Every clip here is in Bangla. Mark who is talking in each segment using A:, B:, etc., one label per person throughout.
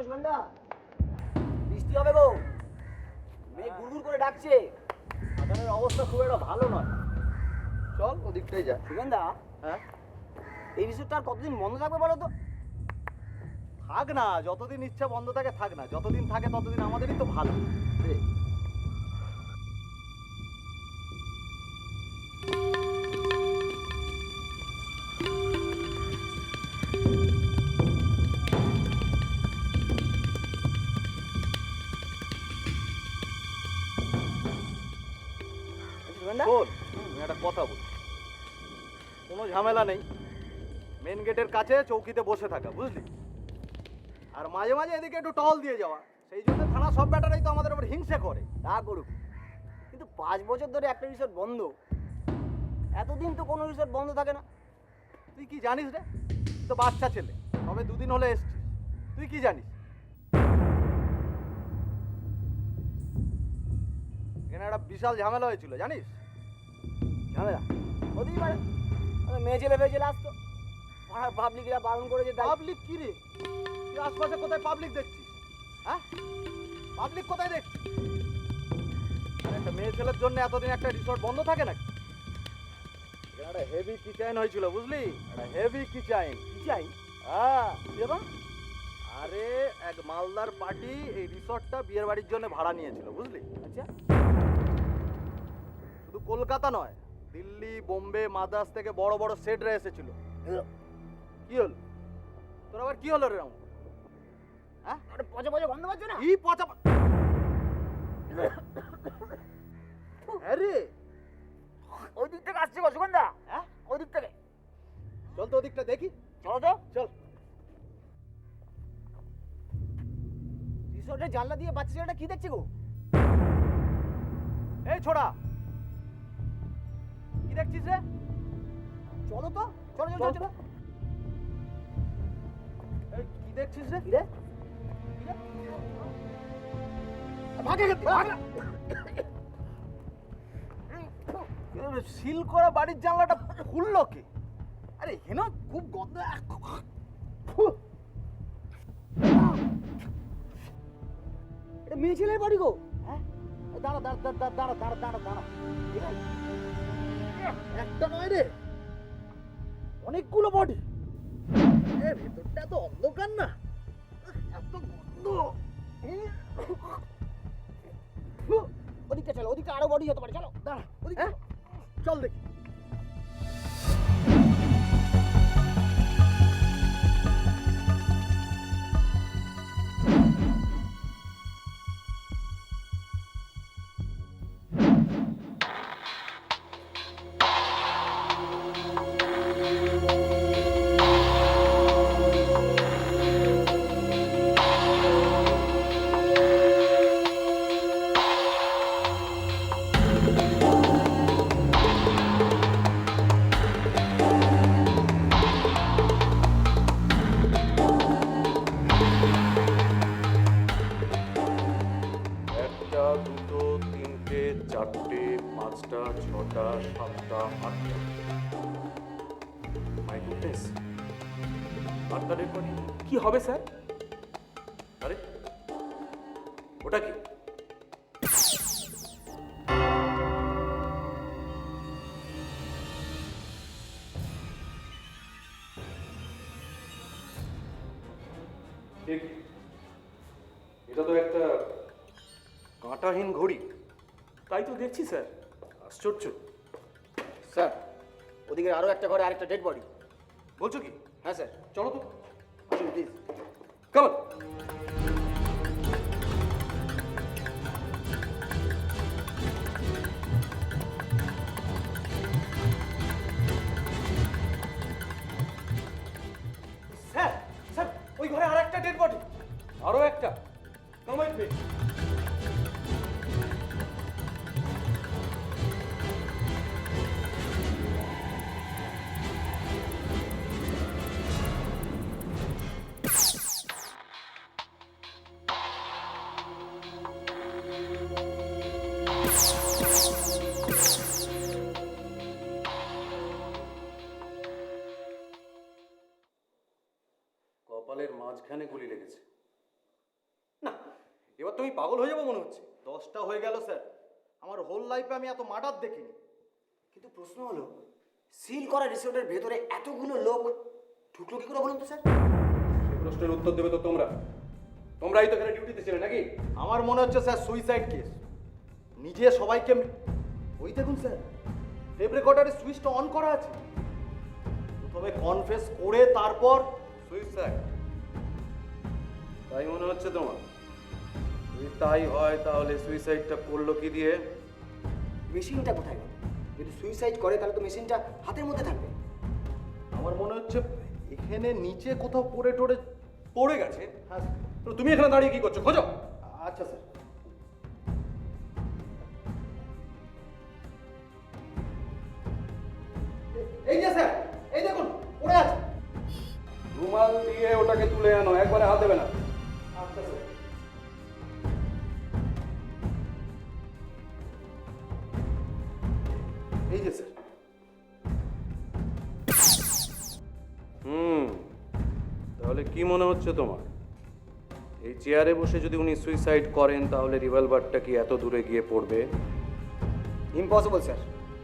A: সুগন্ধা, বৃষ্টি হবে গো। মেঘ গুড়গুড় করে ডাকছে। আকাশের অবস্থা খুব একটা ভালো নয়।
B: চল ওদিকটাই যা।
A: সুগন্ধা,
B: হ্যাঁ,
A: এই রিসোর্টটা আর কতদিন বন্ধ থাকবে বলো তো?
B: থাক না, যতদিন ইচ্ছা বন্ধ থাকে থাক না, যতদিন থাকে ততদিন আমাদেরই তো ভালো। রে,
A: সুগন্ধা,
B: শোন, আমি একটা কথা বলি, কোনো ঝামেলা নেই, মেন গেটের কাছে চৌকিতে বসে থাকা, বুঝলি? আর মাঝে মাঝে এদিকে একটু টহল দিয়ে যাওয়া। সেই জন্য থানা সব ব্যাটারাই তো আমাদের উপর হিংসে করে।
A: তা করুক, কিন্তু 5 বছর ধরে একটা রিসোর্ট বন্ধ। এতদিন তো কোনো রিসোর্ট বন্ধ থাকে না।
B: তুই কি জানিস রে? তুই তো বাচ্চা ছেলে, তবে 2 দিন হলে এসছিস, তুই কি জানিস? এখানে একটা বিশাল ঝামেলা হয়েছিল, জানিস?
A: ঝামেলা হতেই পারে। মেয়ে ছেলে ফেয়ে ছেলে আসতো, পাড়ার পাবলিকরা বারণ করেছে তাই।
B: পাবলিক কি রে? তুই আশপাশে কোথায় পাবলিক দেখছিস? হ্যাঁ, পাবলিক কোথায় দেখছিস? আরে একটা মেয়ে ছেলের জন্য এতদিন একটা রিসোর্ট বন্ধ থাকে নাকি? এখানে একটা হেভি কিচেন হয়েছিল, বুঝলি? একটা হেভি কিচেন।
A: কি চাই?
B: হ্যাঁ, এবং আরে এক মালদার পার্টি এই রিসর্টটা বিয়ের বাড়ির জন্য ভাড়া নিয়েছিল, বুঝলি?
A: আচ্ছা,
B: শুধু কলকাতা নয়, দিল্লি, বোম্বে, মাদ্রাস থেকে বড় বড় সেটরা এসেছিল। কি হলো তোর, আবার কি হলো রে রামু? হ্যাঁ,
A: আরে পচে পচে গন্ধ পাচ্ছ না?
B: কি পচা? আরে
A: ওই দিক থেকে আসছে গো সুগন্ধা।
B: হ্যাঁ,
A: ওই দিক থেকে।
B: চল তো ওদিকটা দেখি।
A: চলো তো।
B: চল।
A: রিসোর্টের জানলা দিয়ে বাচ্চা ছেলেটা কি দেখছে গো?
B: এই ছোড়া, কি দেখছিস রে?
A: চলো তো, চলো চলো
B: চল।
A: চলো।
B: এই কি দেখছিস রে?
A: কি রে?
B: ভাগে গেছে, ভাগ। সিল করা বাড়ির জানলাটা খুললো কে? আরে হেন খুব গন্ধ।
A: এটা মেয়ে ছেলের বাড়ি গো।
B: হ্যাঁ,
A: দাঁড়া দাঁড়া দাঁড়া দাঁড়া দাঁড়া দাঁড়া দাঁড়া। ঠিক আছে,
B: একটা নয় রে, অনেকগুলো বডি। এ ভেতরটা তো অন্ধকার না, এত গন্ধ।
A: ওদিকটা চলো, ওদিকটা আরো বডি হতে পারে। চলো
B: দাঁড়া,
A: ওদিকে
B: হ্যাঁ, চল দেখি। একটা, দুটো, তিনটে, চারটে, পাঁচটা, ছটা, সাতটা, আটটা। মাই গুডনেস, আটটা ডেড বডি।
C: কি হবে স্যার?
B: আরে ওটা কি? ঠিক, এটা তো একটা কাঁটাহীন ঘড়ি।
C: তাই তো দেখছি স্যার।
B: আশ্চর্য।
A: স্যার, ওদিকে আরো একটা ঘরে আরেকটা ডেড বডি।
B: বলছো কি?
A: হ্যাঁ স্যার,
B: চলো তো,
A: আসুন প্লিজ।
B: কেমন? স্যার, স্যার, ওই ঘরে আর একটা ডেড বডি। আরো একটা। কামাই পেয়ে। কপালের মাঝখানে গুলি লেগেছে।
D: এবার তুমি পাগল হয়ে যাবো মনে হচ্ছে।
B: 10টা হয়ে গেল স্যার, আমার হোল লাইফে আমি এত মার্ডার দেখিনি।
A: কিন্তু প্রশ্ন হলো, সিল করা রিসোর্টের ভেতরে এতগুলো লোক ঢুকলো কি করে বলুন তো স্যার?
D: সেই প্রশ্নের উত্তর দেবে তো তোমরাই তো এখানে ডিউটিতে ছিলে নাকি?
B: আমার মনে হচ্ছে স্যার সুইসাইড কেস। নিজে সবাইকে ওই দেখুন স্যার, টেপ রেকর্ডারের সুইচটা অন করা আছে। প্রথমে কনফেস করে তারপর
D: সুইসাইড তাই মনে হচ্ছে তোমার? যদি তাই হয় তাহলে সুইসাইডটা করলো কি দিয়ে?
A: মেশিনটা কোথায় গেল? যদি সুইসাইড করে তাহলে তো মেশিনটা হাতের মধ্যে থাকবে।
B: আমার মনে হচ্ছে এখানে নিচে কোথাও পড়ে
D: পড়ে গেছে?
B: হ্যাঁ
D: তো তুমি এখানে দাঁড়িয়ে কি করছো? খোঁজো।
B: আচ্ছা স্যার। এই যে স্যার, এই দেখুন পড়ে আছে।
D: রুমাল দিয়ে ওটাকে তুলে আনো, একবারে হাত দেবে না।
B: আচ্ছা স্যার। এই যে স্যার।
D: তাহলে কি মনে হচ্ছে তোমার? এই চেয়ারে বসে যদি উনি সুইসাইড করেন তাহলে রিভলভারটা কি এত দূরে গিয়ে পড়বে?
A: Impossible sir.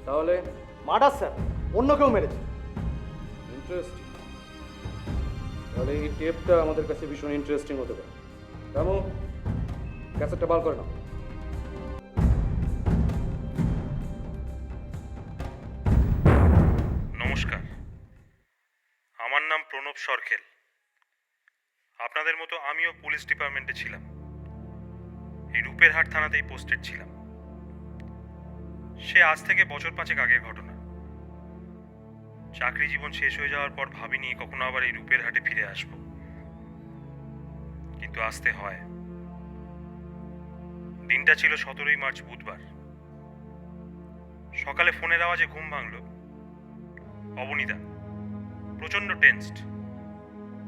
D: তাহলে
B: মার্ডার স্যার, অন্য কেউ মেরেছে।
D: ইন্টারেস্টিং। তাহলে এই টেপটা আমাদের কাছে ভীষণ ইন্টারেস্টিং হতে পারে। রামু, ক্যাসেটটা বার করে নাও।
E: নমস্কার, আমার নাম প্রণব সরকেল। আপনাদের মতো আমিও পুলিশ ডিপার্টমেন্টে ছিলাম। এই রূপেরহাট থানাতেই পোস্টেড ছিলাম। সে আজ থেকে বছর 5 আগের ঘটনা। চাকরি জীবন শেষ হয়ে যাওয়ার পর ভাবিনি কখনো আবার এই রূপেরহাটে ফিরে আসব, কিন্তু আসতে হয়। দিনটা ছিল 17ই মার্চ, বুধবার। সকালে ফোনের আওয়াজে ঘুম ভাঙল। অবনীদা প্রচন্ড টেন্সড,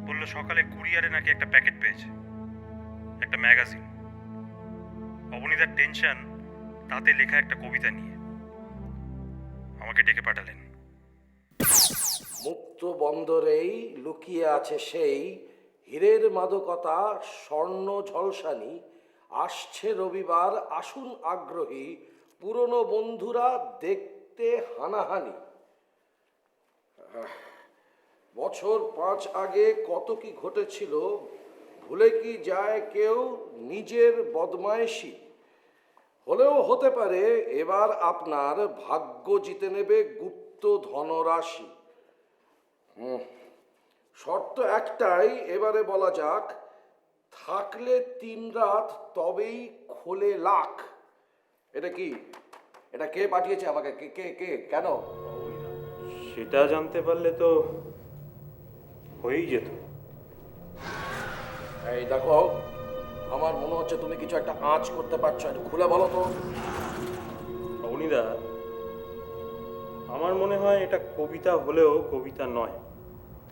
E: বলল সকালে কুরিয়ারে নাকি একটা প্যাকেট পেয়েছে, একটা ম্যাগাজিন। অবনীদার টেনশন তাতে লেখা একটা কবিতা নিয়ে। আমাকে ডেকে পাঠালেন।
F: মুক্ত বন্দরেই লুকিয়ে আছে সেই হীরের মাদকতা, স্বর্ণ ঝলসানি। আসছে রবিবার, আসুন আগ্রহী পুরনো বন্ধুরা দেখতে হানাহানি। বছর 5 আগে কত কি ঘটেছিল, ভুলে কি যায় কেউ নিজের বদমায়েশি? হলেও হতে পারে এবার আপনার ভাগ্য জিতে নেবে গুপ্ত ধনরাশি। শর্ত একটাই, এবারে বলা যাক, থাকলে 3 রাত তবেই খোলে লাখ। এটা কি? এটা কে পাঠিয়েছে আমাকে? কে কে কে কেন?
E: সেটা জানতে পারলে তো হয়েই যেত।
F: এই দেখো, আমার মনে হচ্ছে তুমি কিছু একটা আঁচ করতে পারছো, একটু খুলে বলো তো।
E: অবনীদা, আমার মনে হয় এটা কবিতা হলেও কবিতা নয়।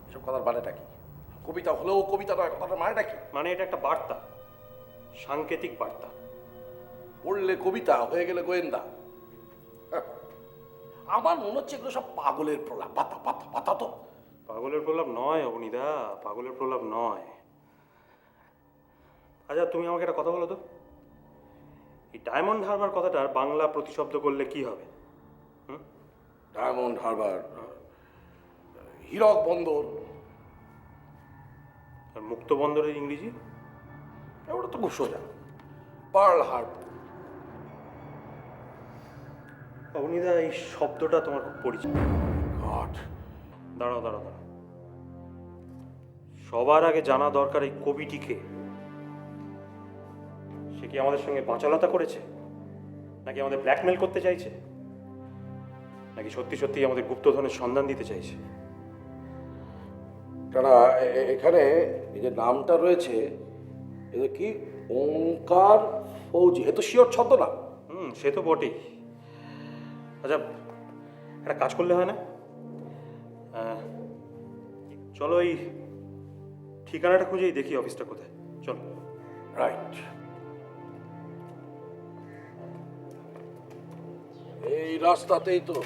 F: এসব কথার মানেটা কি? কবিতা হলেও কবিতা নয়, কথাটার মানেটা কি?
E: মানে এটা একটা বার্তা, সাংকেতিক বার্তা।
F: পড়লে কবিতা, হয়ে গেলে গোয়েন্দা। হ্যাঁ। আমার মনে হচ্ছে এগুলো সব পাগলের প্রলাপ। পাতা পাতা পাতা তো।
E: পাগলের প্রলাপ নয় অবনীদা, পাগলের প্রলাপ নয়। আচ্ছা, তুমি আমাকে একটা কথা বলো তো, এই ডায়মন্ড হারবার কথাটার বাংলা প্রতিশব্দ করলে কি হবে?
F: ডায়মন্ড হারবার, হীরক বন্দর।
E: আর মুক্ত বন্দরের ইংরেজি?
F: ওটা তো খুব সোজা, পার্ল হারবার।
E: অবনীদা, এই শব্দটা তোমার খুব পরিচিত।
F: গড।
E: দাঁড়াও দাঁড়াও দাঁড়াও, সবার আগে জানা দরকার এই কবিটিকে। সে কি আমাদের সঙ্গে বাচালতা করেছে, নাকি আমাদের ব্ল্যাকমেল করতে চাইছে, নাকি সত্যি সত্যি আমাদের গুপ্তধনের সন্ধান দিতে চাইছে?
F: কেন এখানে এই যে নামটা রয়েছে, এটা কি? ওঙ্কার ফৌজি। এ তো শিওর ছদ্ম না।
E: সে তো বটেই। আচ্ছা, একটা কাজ করলে হয় না? চলো এই ঠিকানাটা খুঁজেই দেখি অফিসটা কোথায়। চলো।
F: রাইট। এই রাস্তাতেই তো,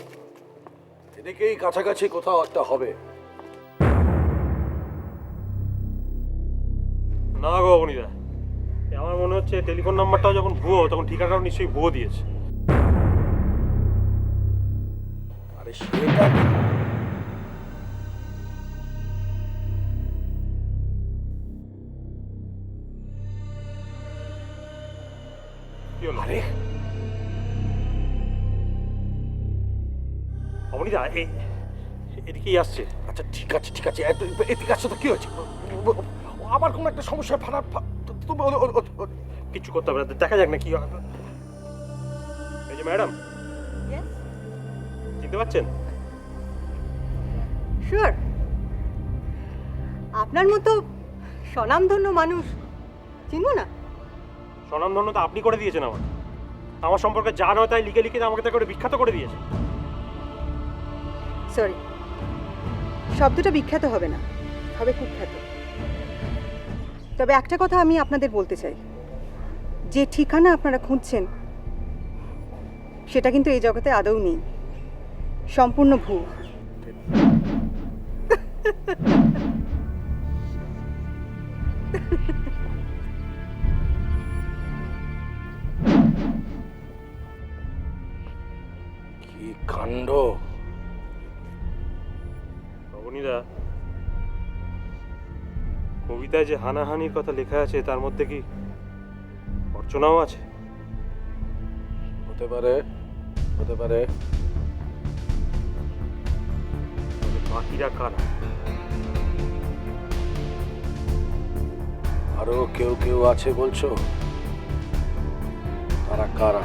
F: এদিকেই কাছাকাছি কোথাও একটা হবে।
E: না গো অবনীদা,
G: আমার মনে হচ্ছে টেলিফোন নাম্বারটাও যখন ভুয়ো তখন ঠিকানাটাও নিশ্চয়ই ভুয়ো দিয়েছে।
F: আরে সেটা কি?
G: কি হলো?
F: আরে
G: অবনীদা এদিকেই আসছে।
F: আচ্ছা ঠিক আছে ঠিক আছে, এদিকে আসছো তো কি হয়েছে? আবার কোনো একটা সমস্যায় ফাটা তুমি
G: কিচ্ছু করতে হবে না, দেখা যাক না কি হয়। এই যে ম্যাডাম, চিনতে পারছেন?
H: শিওর, আপনার মতো স্বনামধন্য মানুষ চিনবো না?
G: স্বনামধন্য তো আপনি করে দিয়েছেন আমার সম্পর্কে যা নয় তাই লিখে লিখে আমাকে তা করে বিখ্যাত করে দিয়েছে।
H: সরি, শব্দটা বিখ্যাত হবে না, হবে কুখ্যাত। তবে একটা কথা আমি আপনাদের বলতে চাই, যে ঠিকানা আপনারা খুঁজছেন সেটা কিন্তু এই জগতে আদৌ নেই, সম্পূর্ণ ভুল।
F: কি কাণ্ড!
G: অবনীদা, কবিতায় যে হানাহানির কথা লেখা আছে তার মধ্যে কি অর্চনাও আছে?
F: হতে পারে, হতে পারে।
G: বাকিরা কারা?
F: আরো কেউ কেউ আছে বলছো? তারা কারা?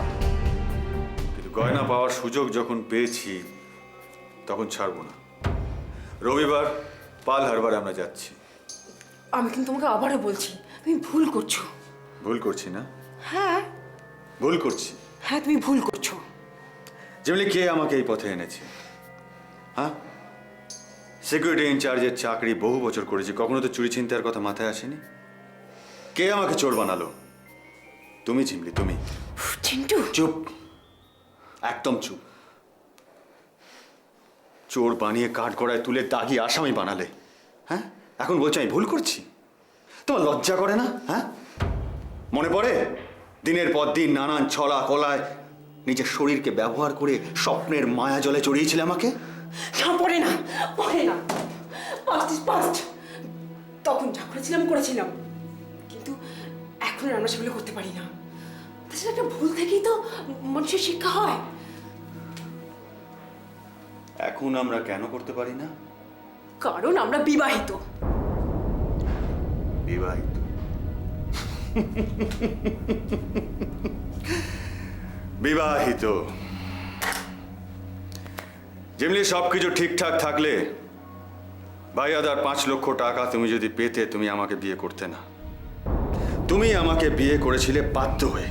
I: কিন্তু গয়না পাওয়ার সুযোগ যখন পেয়েছি তখন ছাড়বো না। রবিবার পাল হারবারে আমরা যাচ্ছি।
J: আমি কিন্তু তোমাকে আবারও বলছি, তুমি ভুল করছো।
I: ভুল করছি না?
J: হ্যাঁ
I: ভুল করছি।
J: হ্যাঁ, তুমি ভুল করছো।
I: যেমনি কে আমাকে এই পথে এনেছে? হ্যাঁ, সিকিউরিটি ইনচার্জের চাকরি বহু বছর করেছি, কখনো তো চুরি ছিনতাইয়ের কথা মাথায় আসেনি। কে আমাকে চোর বানালো? তুমি ঝিমলি, তুমি।
J: চিন্টু,
I: চুপ, একদম চুপ। চোর বানিয়ে কাঠগড়ায় তুলে দাগি আসামি বানালে। হ্যাঁ, এখন বলছো আমি ভুল করছি? তোমার লজ্জা করে না? হ্যাঁ, মনে পড়ে দিনের পর দিন নানান ছলা কলায় নিজের শরীরকে ব্যবহার করে স্বপ্নের মায়া জলে চড়িয়েছিলে আমাকে?
J: না, পড়ে না, পড়ে না। Past is past. তখন যা করেছিলাম করেছিলাম, কিন্তু এখন আর আমরা সেগুলো করতে পারি না। তাছাড়া একটা ভুল থেকেই তো মানুষের শিক্ষা হয়।
I: এখন আমরা কেন করতে পারি না?
J: কারণ আমরা বিবাহিত।
I: বিবাহিত? বিবাহিত যেমনি সবকিছু ঠিকঠাক থাকলে ভাইয়াদার 5 লক্ষ টাকা তুমি যদি পেতে, তুমি আমাকে বিয়ে করতে না। তুমি আমাকে বিয়ে করেছিলে বাধ্য হয়ে,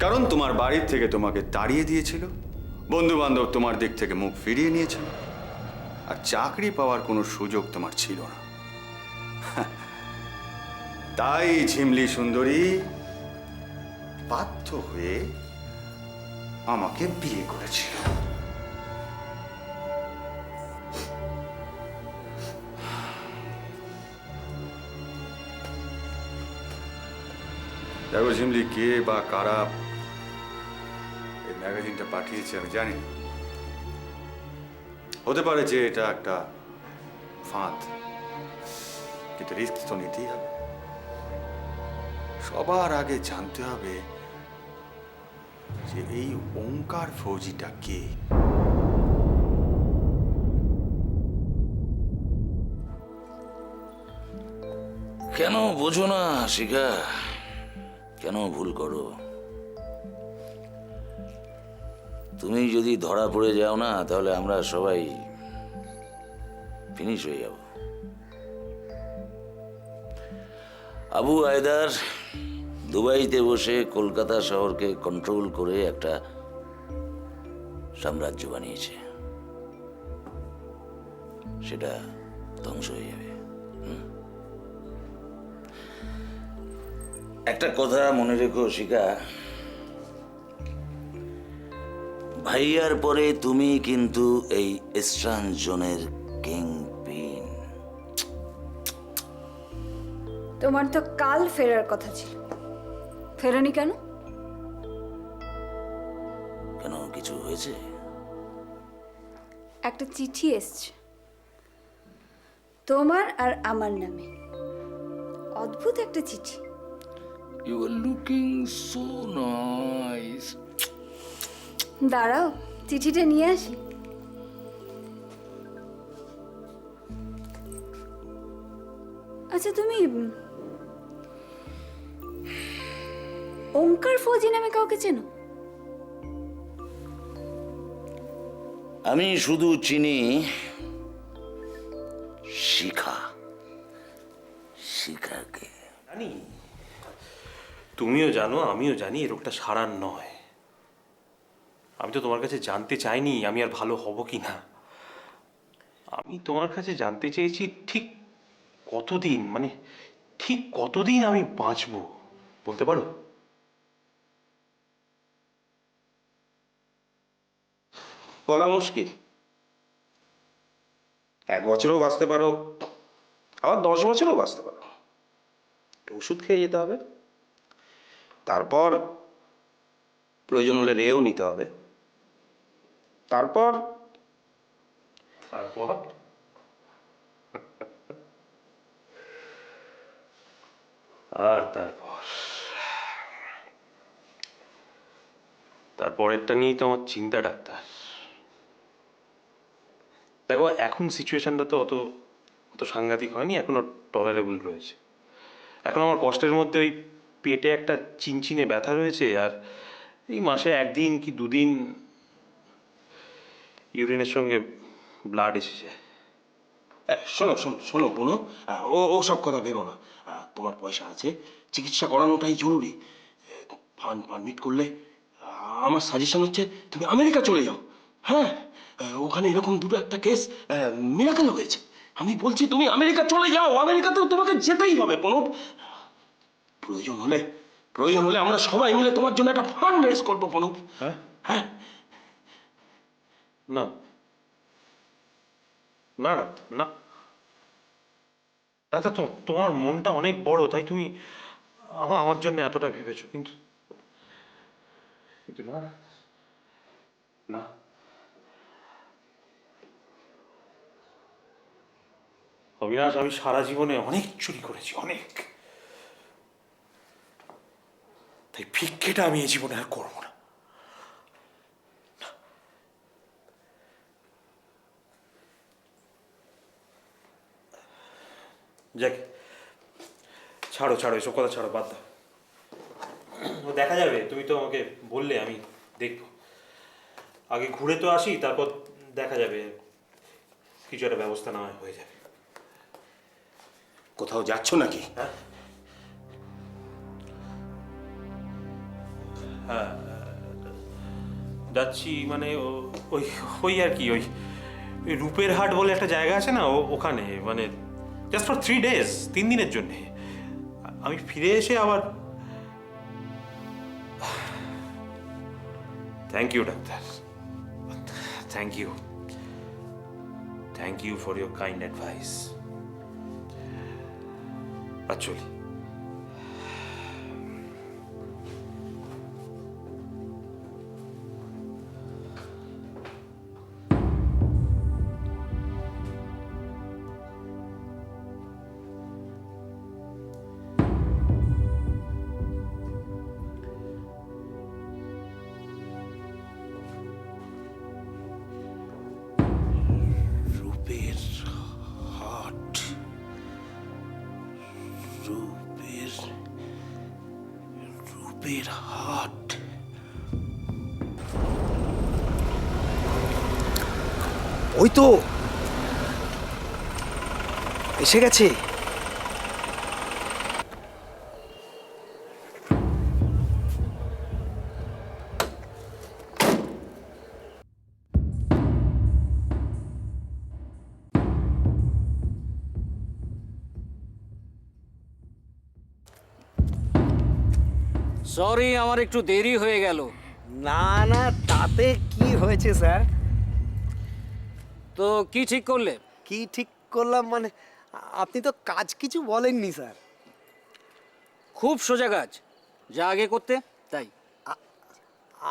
I: কারণ তোমার বাড়ির থেকে তোমাকে তাড়িয়ে দিয়েছিল, বন্ধু বান্ধব তোমার দিক থেকে মুখ ফিরিয়ে নিয়েছিল, আর চাকরি পাওয়ার কোনো সুযোগ তোমার ছিল না। তাই ঝিমলি সুন্দরী বাধ্য হয়ে আমাকে বিয়ে করেছিল। দেখো ঝিমলি, কে বা কারা এই ম্যাগাজিনটা পাঠিয়েছে আমি জানি না। হতে পারে যে এটা একটা ফাঁদ, কিন্তু রিস্ক তো নিতেই হবে। সবার আগে জানতে হবে যে এই ওঙ্কার ফৌজিটা কে।
K: কেন বোঝো না শিখা? কেন ভুল করো? তুমি যদি ধরা পড়ে যাও না, তাহলে আমরা সবাই ফিনিশ হয়ে যাব। আবু আয়দার দুবাইতে বসে কলকাতা শহরকে কন্ট্রোল করে একটা সাম্রাজ্য বানিয়েছে, সেটা ধ্বংস হয়ে যাবে। একটা কথা মনে রেখো শিখা, ভাইয়ার পরে তুমি কিন্তু এই ইস্টার্ন জোনের কিং পিন।
L: তোমার তো কাল ফেরার কথা ছিল।
J: ফেরেনি কেন?
K: কেন, কিছু হয়েছে?
J: একটা চিঠি এসছে তোমার আর আমার নামে। অদ্ভুত একটা চিঠি।
K: You are looking so nice.
J: দাঁড়াও, চিঠিটা নিয়ে আসি। আচ্ছা, তুমি ওঙ্কার ফৌজি নামে কাউকে চেনো?
K: আমি শুধু চিনি শিখাকে।
C: জানি, তুমিও জানো, আমিও জানি এ রোগটা সারার নয়। আমি তো তোমার কাছে জানতে চাইনি আমি আর ভালো হব কি না। আমি তোমার কাছে জানতে চেয়েছি ঠিক কতদিন, মানে ঠিক কতদিন আমি বাঁচবো, বলতে পারো?
L: বলা মুশকিল। 1 বছরও বাঁচতে পারো, আবার 10 বছরও বাঁচতে পারো। ওষুধ খেয়ে যেতে হবে, তারপর প্রয়োজন হলে রেও নিতে হবে, তারপর
C: তারপরেরটা নিয়েই তো আমার চিন্তা, ডাক্তার। দেখো, এখন সিচুয়েশনটা তো অত অত সাংঘাতিক হয়নি, এখনো টলারেবল রয়েছে। এখন আমার কষ্টের মধ্যে ওই পেটে একটা চিনচিনে ব্যথা রয়েছে, আর এই মাসে 1 দিন কি 2 দিন ইউরিনের সঙ্গে ব্লাড এসে যায়।
L: শোনো শোনো শোনো বোনো, ও সব কথা ভেবো না। তোমার পয়সা আছে, চিকিৎসা করানোটাই জরুরি। ফান্ড পারমিট করলে আমার সাজেশন হচ্ছে তুমি আমেরিকা চলে যাও। হ্যাঁ, ওখানে এরকম দুটো একটা কেস মিরাকেল হয়েছে। আমি বলছি তুমি আমেরিকা চলে যাও, আমেরিকাতেও তোমাকে যেতেই হবে প্রণব। প্রয়োজন হলে আমরা সবাই মিলে তোমার জন্য একটা ফান্ড রেজ করবো প্রণব।
C: হ্যাঁ
L: হ্যাঁ,
C: না না না দাদা, তোমার মনটা অনেক বড়, তাই তুমি আমার জন্য এতটা ভেবেছো, কিন্তু কিন্তু না না, অবিনাশ, আমি সারা জীবনে অনেক চুরি করেছি, অনেক। তাই ভিক্ষেটা আমি এই জীবনে আর করবো না। যাক, ছাড়ো ছাড়ো, এসব কথা ছাড়ো, বাদ দাও। দেখা যাবে, তুমি তো আমাকে বললে, আমি দেখবো। আগে ঘুরে তো আসি, তারপর দেখা যাবে, কিছু একটা ব্যবস্থা না হয়ে যাবে।
L: কোথাও যাচ্ছ নাকি?
C: হ্যাঁ, যাচ্ছি মানে ওই ওই আর কি, ওই রূপের হাট বলে একটা জায়গা আছে না, ওখানে, মানে জাস্ট ফর 3 days, 3 দিনের জন্যে। আমি ফিরে এসে আবার। Thank you doctor, thank you for your kind advice. Actually
L: রূপের হাট।
A: ওই তো এসে গেছে।
M: সরি, আমার একটু দেরি হয়ে গেল।
A: না না, তাতে কি হয়েছে স্যার?
M: তো কি ঠিক করলে?
A: কি ঠিক করলাম মানে, আপনি তো কাজ কিছু বলেননি স্যার।
M: খুব সোজা কাজ, যা আগে করতে তাই।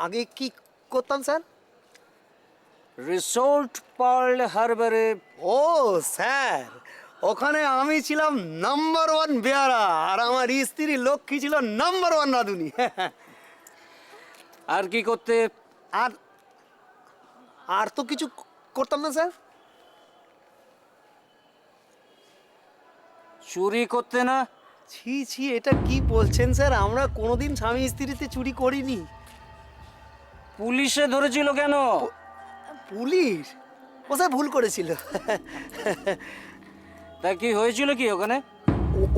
A: আগে কি করতাম স্যার?
M: রিসোর্ট পার্ল হারবারে।
A: ও স্যার, ওখানে আমি ছিলাম নাম্বার 1 বেয়ারা, আর আমার স্ত্রী লক্ষ্মী ছিল নাম্বার 1 রাঁধুনি।
M: আর কি করতে?
A: আর আর তো কিছু করতাম না স্যার।
M: চুরি করতে না?
A: ছি ছি, এটা কি বলছেন স্যার? আমরা কোনোদিন স্বামী স্ত্রীতে চুরি করিনি।
M: পুলিশে ধরেছিল কেন?
A: পুলিশ? ও স্যার ভুল করেছিল।
M: তা কি হয়েছিল কি ওখানে?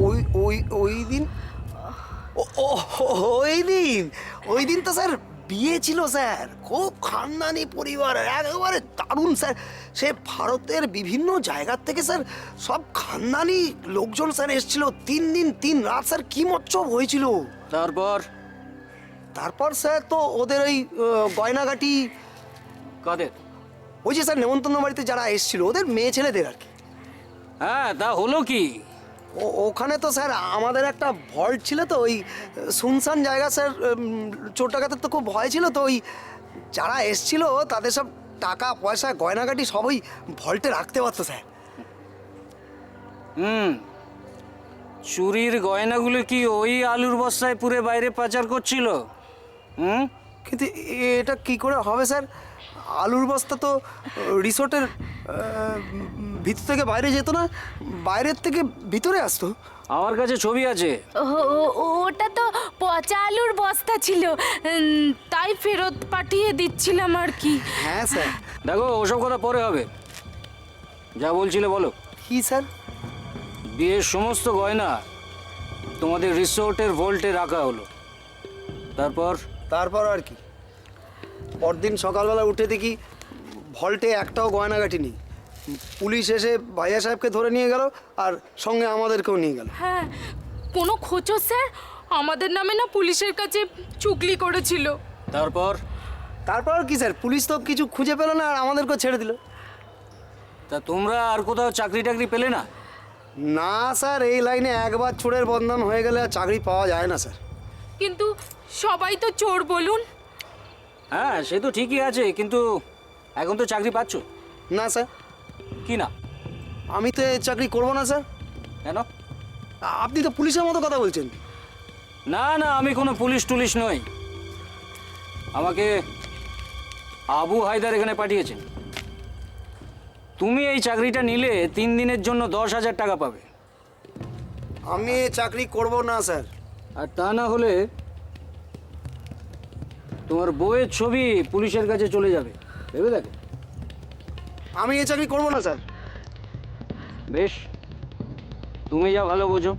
A: ওই ওই ওই দিন ওই দিন তো স্যার বিয়ে ছিল স্যার, খুব খানদানি পরিবার, একেবারে দারুণ স্যার। সে ভারতের বিভিন্ন জায়গার থেকে স্যার সব খানদানি লোকজন স্যার এসেছিল। 3 দিন 3 রাত স্যার, কি মচ্ছব হয়েছিল। তারপর স্যার তো ওদের ওই গয়নাগাটি।
M: কাদের?
A: ওই যে স্যার নেমন্তন্ন বাড়িতে যারা এসেছিল ওদের মেয়ে ছেলেদের আর কি।
M: হ্যাঁ, তা হলো কি?
A: ওখানে তো স্যার আমাদের একটা ভল্ট ছিল, তো ওই শুনশান জায়গা স্যার, চোর ডাকাতের তো খুব ভয় ছিল, তো ওই যারা এসছিল তাদের সব টাকা পয়সা গয়নাগাটি সব ওই ভল্টে রাখতে পারতো স্যার।
M: চুরির গয়নাগুলো কি ওই আলুর বস্তায় পুরে বাইরে পাচার করছিল?
A: কিন্তু এটা কি করে হবে স্যার? আলুর বস্তা তো রিসোর্টের ভিতর থেকে বাইরে যেত না, বাইরের থেকে ভিতরে আসতো।
M: আমার কাছে ছবি আছে।
J: ওটা তো পচা আলুর বস্তা ছিল, তাই ফেরত পাঠিয়ে দিচ্ছিলাম আর কি।
A: হ্যাঁ স্যার।
M: দেখো, ওসব কথা পরে হবে, যা বলছিলে বলো।
A: কি স্যার?
M: বিয়ের সমস্ত গয়না তোমাদের রিসোর্টের ভল্টে রাখা হলো।
A: তারপর আর কি, পরদিন সকালবেলা উঠে দেখি ভল্টে একটাও গয়নাগাটি নেই। পুলিশ এসে ভাইয়া সাহেবকে ধরে নিয়ে গেল, আর সঙ্গে আমাদেরকেও নিয়ে গেল।
J: হ্যাঁ, কোনো খোঁজো স্যার? আমাদের নামে না পুলিশের কাছে চুগলি করেছিল।
M: তারপর
A: কি স্যার, পুলিশ তো কিছু খুঁজে পেল না আর আমাদেরকেও ছেড়ে দিল।
M: তা তোমরা আর কোথাও চাকরি টাকরি পেলে না?
A: না স্যার, এই লাইনে একবার চোরের বদনাম হয়ে গেলে আর চাকরি পাওয়া যায় না স্যার।
J: কিন্তু সবাই তো চোর বলুন।
M: হ্যাঁ, সে তো ঠিকই আছে, কিন্তু এখন তো চাকরি পাচ্ছ
A: না স্যার।
M: কি না?
A: আমি তো এই চাকরি করব না স্যার।
M: কেন?
A: আপনি তো পুলিশের মতো কথা বলছেন।
M: না না, আমি কোনো পুলিশ টুলিশ নই। আমাকে আবু হায়দার এখানে পাঠিয়েছেন। তুমি এই চাকরিটা নিলে 3 দিনের জন্য 10,000 টাকা পাবে।
A: আমি এই চাকরি করব না স্যার।
M: আর তা না হলে তোমার বউয়ের ছবি পুলিশের কাছে চলে যাবে, ভেবে দেখো।
A: আমি এই চাকরি করব না স্যার।
M: বেশ, তুমি যা ভালো বোঝো।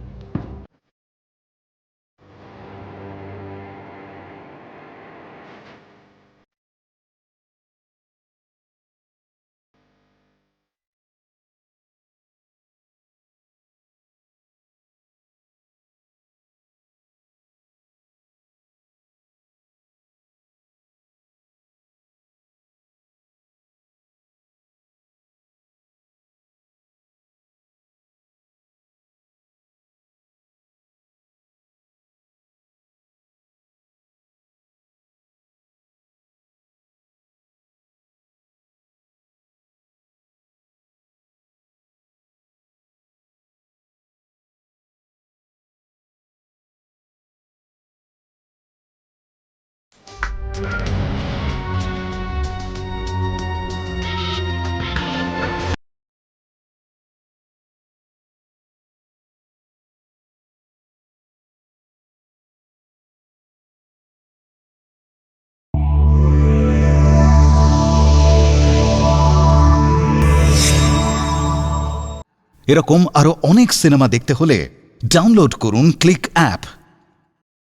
N: এরকম আরো অনেক সিনেমা দেখতে হলে ডাউনলোড করুন ক্লিক অ্যাপ।